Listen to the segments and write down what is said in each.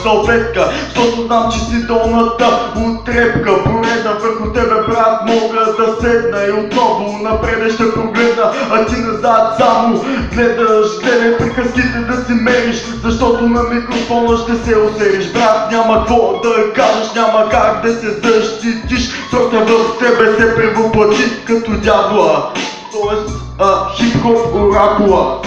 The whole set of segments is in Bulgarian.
салфетка, защото знам, че си долната отрепка. Поредна върху тебе, брат, мога да седна и отново напред ще прогледна, а ти назад само гледаш. Гледай приказките да си мериш, защото на микрофона ще се усериш. Брат, няма какво да кажеш, няма как да се защитиш. Сорта в тебе се превъплати като дявола, тоест хип-хоп оракула.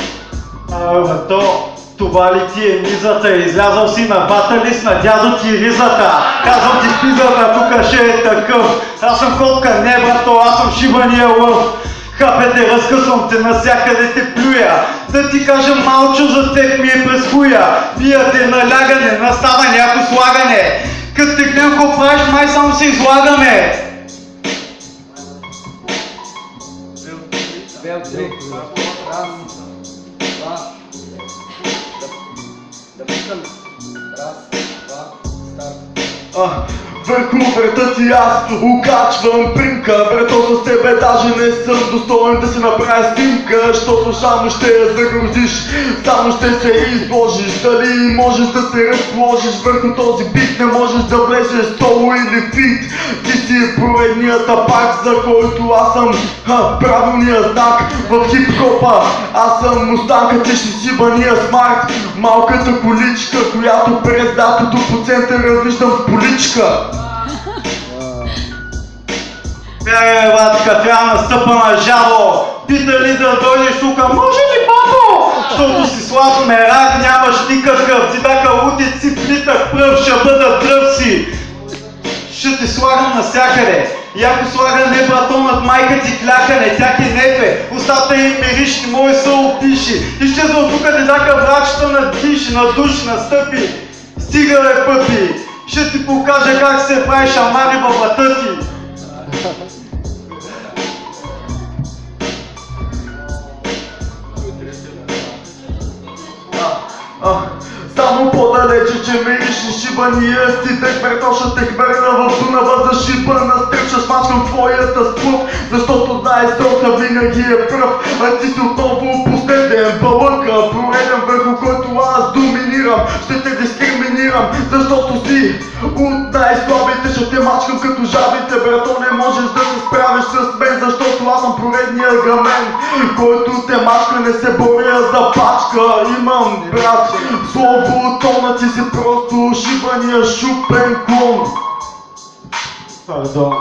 Това ли ти е мизата? Излязъл си на баталист на дядо ти ризата. Казвам ти пизата, тук ще е такъв. Аз съм котка, не брато, аз съм шибания лъв. Хапете, разкъсвам те, насякъде те плюя. Да ти кажа малчо, за теб ми е през хуя. Бия те налягане, настава някакво слагане. Като те гледам какво правиш, май само се излагаме. Върху врата ти аз окачвам примка. Брато, с тебе даже не съм достоен да се направя снимка, защото само ще я загрузиш, само ще се изложиш. Дали можеш да се разположиш върху този бит, не можеш да влезеш соло или фит. Ти си поредният пак, за който аз съм правилният знак в хип-хопа. Аз съм мустанка, ти ще си бания смарт, малката количка, която през лятото по центъра виждам в поличка. Бягай, батка, трябва настъпа на жабо. Пита ли да дойдеш тука, може ли, бабо? Защото си слаб мерак, нямаш никакъв. Ти бяха лутит си плитък пръв, ще бъда дръв си. Ще ти слагам насякъде. И ако слага не братонът, майка ти клякане, тя ти нефе, устата им мириш, не може се опиши. Изчезва от тука дедака врачета на диши, на душ, настъпи. Стига бе пъпи, ще ти покажа как се прави шамари във врата ти. Само по-далече, че мириш и шибания си дък, вертоша те хверна в Дунава за шибана. Стръчаш мачкам твоята сплъв, защото знаеш срока винаги е пръв. А ти си отново последен бълъка, пореден върху който аз доминирам. Ще те дискриминирам, защото си от най-слабите. Ще те мачкам като жабите, брато, не можеш да се справиш с мен, защото аз съм поредния гамен, който те мачка, не се боря за пачка. Имам, брат, слово, тона ти си просто шибания шупен клон. Пардон.